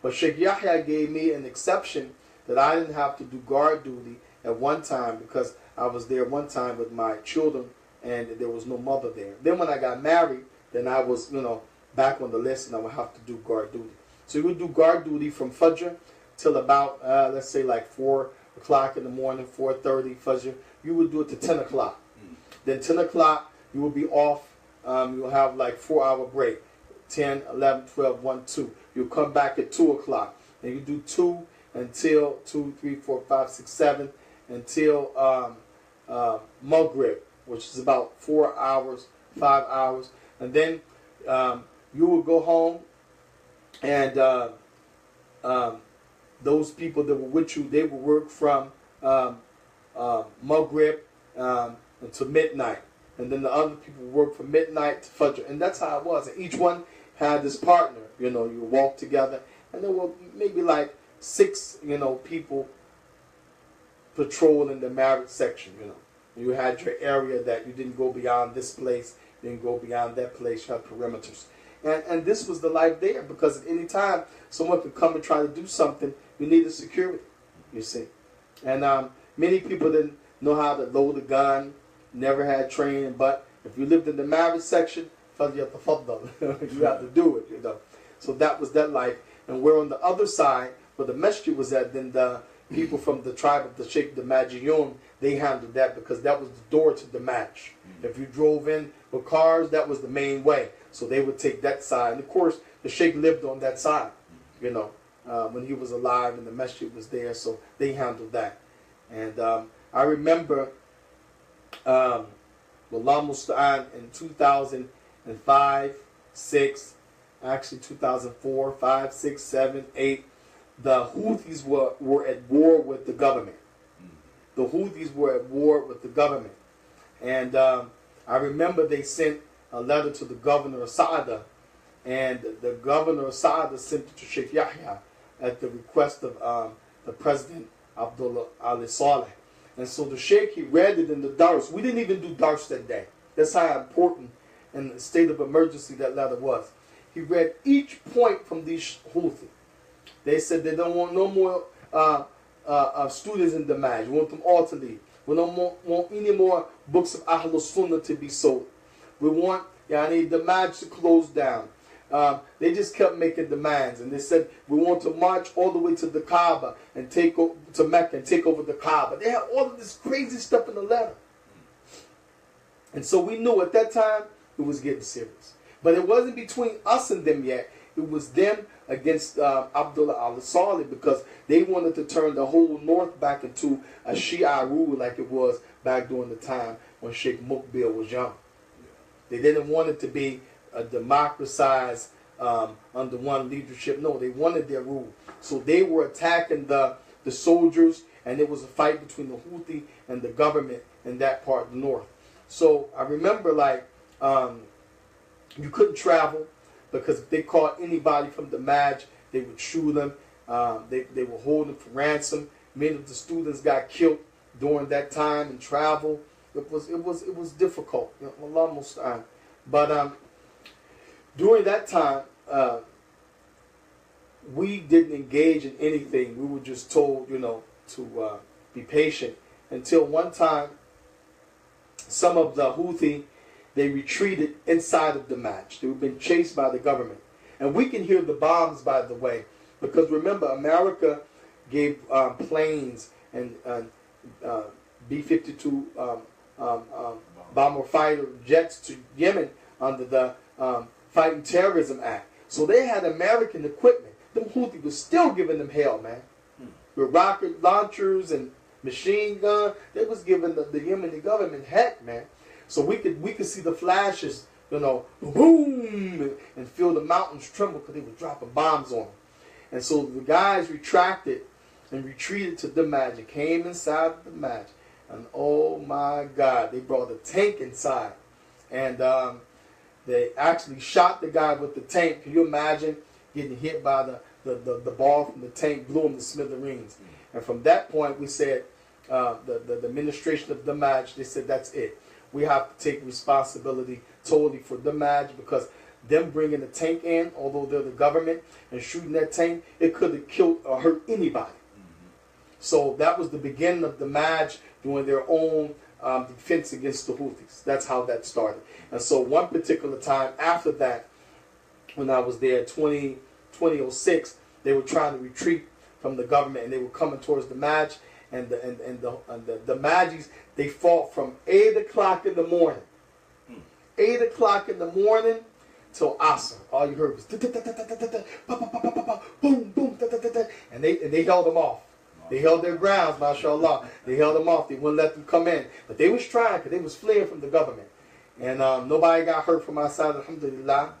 But Sheikh Yahya gave me an exception that I didn't have to do guard duty at one time because I was there one time with my children and there was no mother there. Then when I got married, then I was, you know, back on the list and I would have to do guard duty. So we would do guard duty from Fajr till about, let's say like 4 o'clock in the morning, 4:30 Fajr. You would do it to 10 o'clock. Then 10 o'clock, you will be off. You'll have like 4-hour break. 10, 11, 12, 1, 2. You'll come back at 2 o'clock. And you do 2 until 2, 3, 4, 5, 6, 7 until Maghrib, which is about 4 hours, 5 hours. And then you will go home and those people that were with you, they will work from Maghrib until midnight. And then the other people work from midnight to Fajr. And that's how it was. And each one had this partner. You know, you walk together. And there were maybe like 6, you know, people patrolling the marriage section, you know. You had your area that you didn't go beyond this place, you didn't go beyond that place, you had perimeters. And this was the life there because at any time someone could come and try to do something, you needed security, you see. And many people didn't know how to load a gun, never had training, but if you lived in the marriage section, you have to do it, you know. So that was that life. And where on the other side, where the masjid was at, then the people from the tribe of the Sheikh, the Majiyun, they handled that because that was the door to the match. If you drove in with cars, that was the main way. So they would take that side. And of course, the Sheikh lived on that side, you know, when he was alive and the masjid was there. So they handled that. And I remember, Wallah Musta'an, in 2005, 6, actually 2004, 5, 6, 7, 8, the Houthis were at war with the government. The Houthis were at war with the government. And I remember they sent a letter to the governor of Saada, and the governor of Saada sent it to Sheikh Yahya at the request of the president, Abdullah Ali Saleh. And so the Sheikh, he read it in the Dars. We didn't even do Dars that day. That's how important in the state of emergency that letter was. He read each point from these Houthi. They said they don't want no more students in the masjid. We want them all to leave. We don't want any more books of Ahlul Sunnah to be sold. We want the masjid to close down. They just kept making demands, and they said we want to march all the way to the Kaaba and take over to Mecca and take over the Kaaba. They had all of this crazy stuff in the letter, and so we knew at that time it was getting serious. But it wasn't between us and them yet. It was them against Abdullah al-Salih because they wanted to turn the whole north back into a Shia rule like it was back during the time when Sheikh Mukbil was young. They didn't want it to be a democratized under one leadership. No, they wanted their rule. So they were attacking the soldiers, and it was a fight between the Houthi and the government in that part of the north. So I remember, like, you couldn't travel because if they caught anybody from the Maj, they would shoot them. They were holding them for ransom. Many of the students got killed during that time and travel. It was difficult. You know, almost time. But during that time, we didn't engage in anything. We were just told, you know, to be patient until one time some of the Houthi, they retreated inside of the match. They were being chased by the government. And we can hear the bombs, by the way, because remember, America gave planes and B-52 bomber fighter jets to Yemen under the Fighting Terrorism Act. So they had American equipment. Them Houthi was still giving them hell, man. With rocket launchers and machine gun, they was giving the Yemeni government heck, man. So we could see the flashes, you know, boom, and feel the mountains tremble because they were dropping bombs on them. And so the guys retracted and retreated to the Maj and came inside the Maj. And oh my God, they brought a tank inside. And they actually shot the guy with the tank. Can you imagine getting hit by the ball from the tank, blew him to smithereens? And from that point, we said, the administration of the Maj, they said, that's it. We have to take responsibility totally for the Maj, because them bringing the tank in, although they're the government, and shooting that tank, it could have killed or hurt anybody. So that was the beginning of the Maj doing their own defense against the Houthis. That's how that started. And so one particular time after that, when I was there, 2006, they were trying to retreat from the government, and they were coming towards the Maj, and the Majis, they fought from 8 o'clock in the morning. 8 o'clock in the morning till Asr. All you heard was boom, boom, and they held them off. They held their grounds, mashallah. They held them off. They wouldn't let them come in. But they was trying, because they was fleeing from the government. And nobody got hurt from our side, alhamdulillah.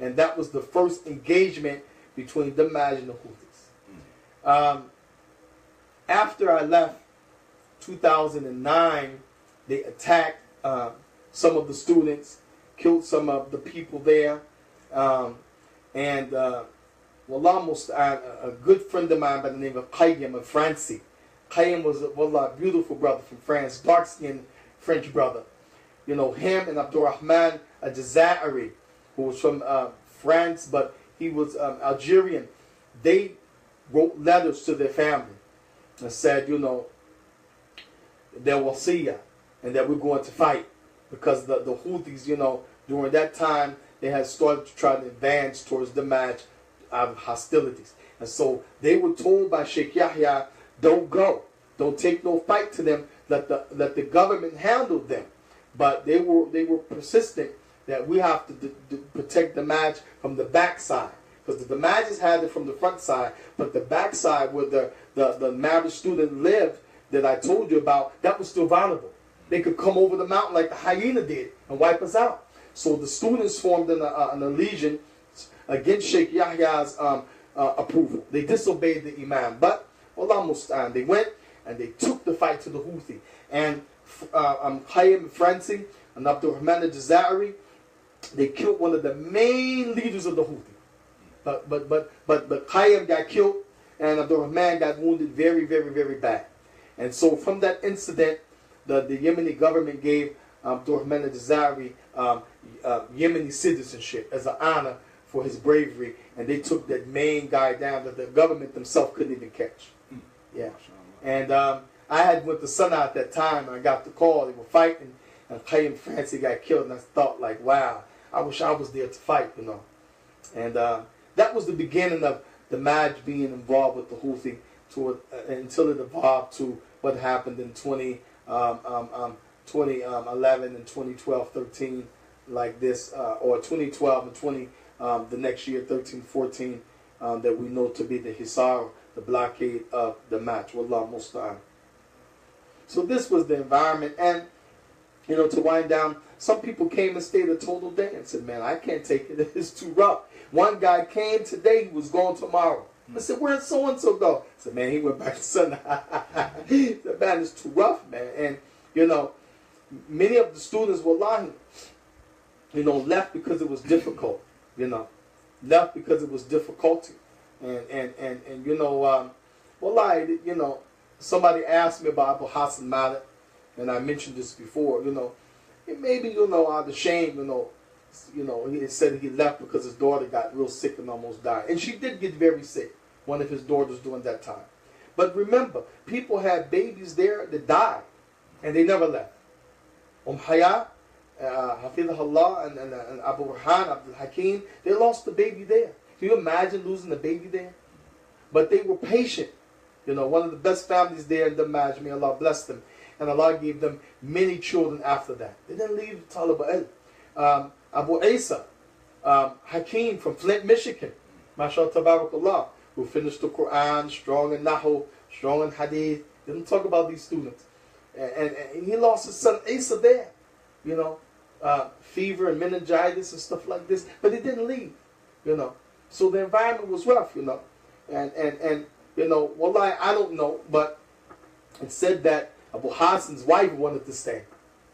And that was the first engagement between the Maj and the Houthis. After I left, 2009, they attacked some of the students, killed some of the people there. A good friend of mine by the name of Qayyim of Francie. Qayyim was a beautiful brother from France, dark-skinned French brother. You know, him and Abdurrahman al-Jazairi, who was from France, but he was Algerian. They wrote letters to their family and said, you know, their wasiyah, and that we're going to fight. Because the Houthis, you know, during that time, they had started to try to advance towards the Maj out of hostilities. And so they were told by Sheikh Yahya, don't go. Don't take no fight to them. Let the government handle them. But they were persistent that we have to protect the Maj from the backside. Because the Majis had it from the front side, but the backside where the married student lived that I told you about, that was still vulnerable. They could come over the mountain like the hyena did and wipe us out. So the students formed an allegiance against Sheikh Yahya's approval. They disobeyed the Imam. But, Allah Musta'an, they went and they took the fight to the Houthi. And Qayyim Francie and Abdurrahman al-Jazairi, they killed one of the main leaders of the Houthi. But Qayyim got killed, and Abdurrahman got wounded very, very, very bad. And so from that incident, the Yemeni government gave Abdurrahman al-Jazairi Yemeni citizenship as an honor for his bravery, and they took that main guy down that the government themselves couldn't even catch. Yeah. And I had went to Sana'a at that time, and I got the call. They were fighting, and Qayyim Francie got killed, and I thought, like, wow, I wish I was there to fight, you know. And that was the beginning of the Maj being involved with the Houthi until it evolved to what happened in 2011 and 2012, 13, like this, or 2012 and 20, the next year, 13, 14, that we know to be the Hisar, the blockade of the Maj. Wallah Musta'an. So this was the environment. And, you know, to wind down, Some people came and stayed a total day and said, man, I can't take it. It's too rough. One guy came today, he was going tomorrow. I said, where'd so-and-so go? I said, man, he went back to Sunday. He said, man, it's too rough, man. And, you know, many of the students were lying, you know, left because it was difficult, you know, left because it was difficulty. And you know, you know, somebody asked me about Abu Hassan Malik, and I mentioned this before, you know, and maybe, you know, out of shame, you know, he said he left because his daughter got real sick and almost died. And she did get very sick, one of his daughters during that time. But remember, people had babies there that died, and they never left. Haya, Hafidahullah, and Abu Burhan, Abdul Hakim, they lost the baby there. Can you imagine losing the baby there? But they were patient. You know, one of the best families there in Damaj, may Allah bless them. And Allah gave them many children after that. They didn't leave Talib al-Ilm. Abu Isa, Hakim from Flint, Michigan, mashallah tabarakallah, who finished the Quran, strong in Nahu, strong in Hadith. Didn't talk about these students. And he lost his son Isa there, you know, fever and meningitis and stuff like this. But he didn't leave, you know. So the environment was rough, you know. And you know, wallahi, I don't know, but it said that Abu Hassan's wife wanted to stay.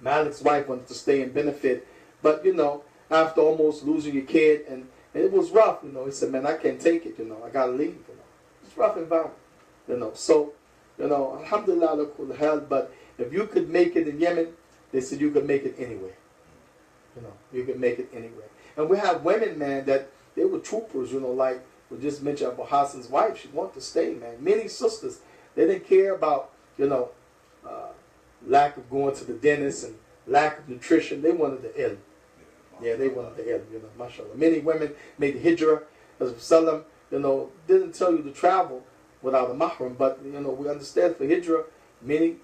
Malik's wife wanted to stay and benefit. But, you know, after almost losing your kid, and it was rough, you know, he said, man, I can't take it, you know, I got to leave, you know. It's a rough environment, you know. So, you know, alhamdulillah, ala kulli hal, but if you could make it in Yemen, they said you could make it anywhere. You know, you could make it anywhere. And we have women, man, that they were troopers, you know, like we just mentioned Abu Hassan's wife. She wanted to stay, man. Many sisters, they didn't care about, you know, lack of going to the dentist and lack of nutrition. They wanted the ilm. Yeah, they wanted the ilm, you know, mashallah. Many women made the hijrah. As Salam, you know, didn't tell you to travel without a mahram, but, you know, we understand for hijrah, many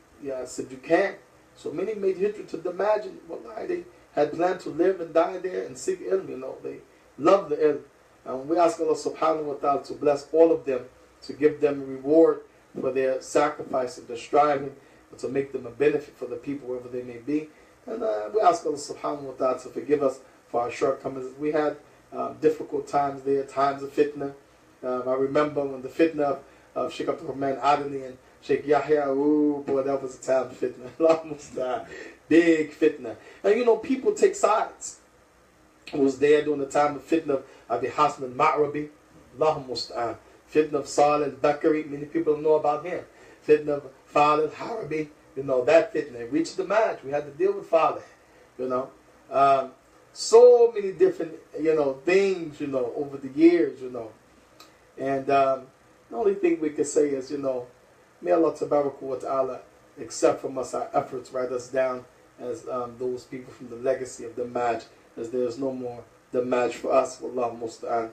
said you can't. So many made hijrah to Damaj, and wallahi, they had planned to live and die there and seek ilm, you know. They loved the ilm. And we ask Allah subhanahu wa ta'ala to bless all of them, to give them a reward for their sacrifice and their striving, and to make them a benefit for the people wherever they may be. And we ask Allah subhanahu wa ta'ala to forgive us for our shortcomings. We had difficult times there, times of fitna. I remember when the fitna of Sheik Abdurrahman Adani and Sheikh Yahya, ooh, boy, that was a time of fitna. Almost big fitna. And you know, people take sides. I was there during the time of fitna of Abi Hassan al-Ma'rabi, Allahu musta'an. Fitna of Salih al-Bakari, many people know about him. Fitna of Falih al-Harabi, you know, that fitna. It reached the match. We had to deal with Falih, you know. So many different, you know, things, you know, over the years, you know. And the only thing we can say is, you know, may Allah tabarak wa ta'ala accept from us our efforts, write us down as those people from the legacy of the match, as there is no more the match for us, wallahu musta'an.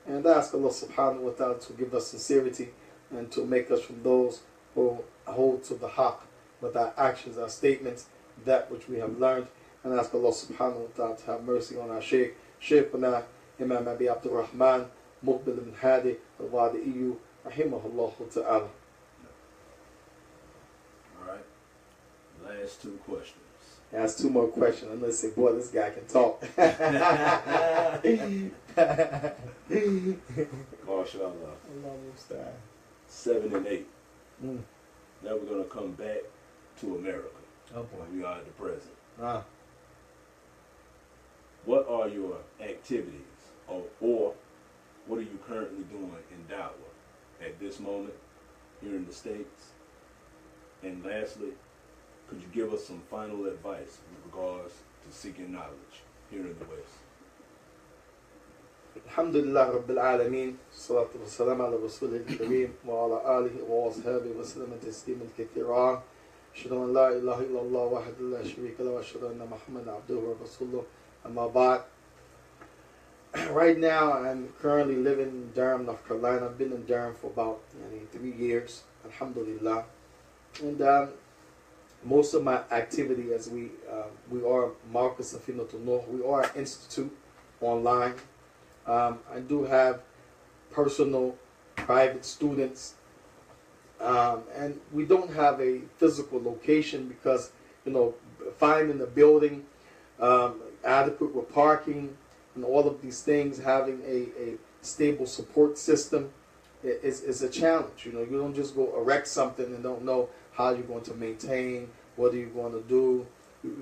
And I ask Allah subhanahu wa ta'ala to give us sincerity and to make us from those who hold to the haqq with our actions, our statements, that which we have learned. And I ask Allah subhanahu wa ta'ala to have mercy on our Shaykh, Shaykhuna Imam Abi Abdul Rahman, Muqbil ibn Hadi, al-Wadi'iyu, rahimahullah ta'ala. Alright, last two questions. Ask two more questions. I'm going to say, boy, this guy can talk. MashaAllah. 7 and 8. Now we're going to come back to America. Oh boy. We are at the present. What are your activities, or what are you currently doing in Dawah at this moment here in the States? And lastly, could you give us some final advice with regards to seeking knowledge here in the West? Alhamdulillah Rabbil Alameen, salatu wa salam ala Rasulih al-Kareem, wa ala alihi wa ashabihi wa sallam tasliman kathira. Ashhadu an la ilaha illallah wahdahu la sharika lahu wa ashhadu anna Muhammadan abduhu wa rasuluhu. Amma ba'd. Right now, I'm currently living in Durham, North Carolina. I've been in Durham for about 3 years, alhamdulillah. And most of my activity, as we are Marcus Safinatul Nur, we are an institute online. I do have personal, private students, and we don't have a physical location because, you know, finding a building adequate with parking and all of these things, having a stable support system is a challenge. You know, you don't just go erect something and don't know how you're going to maintain, what are you going to do. You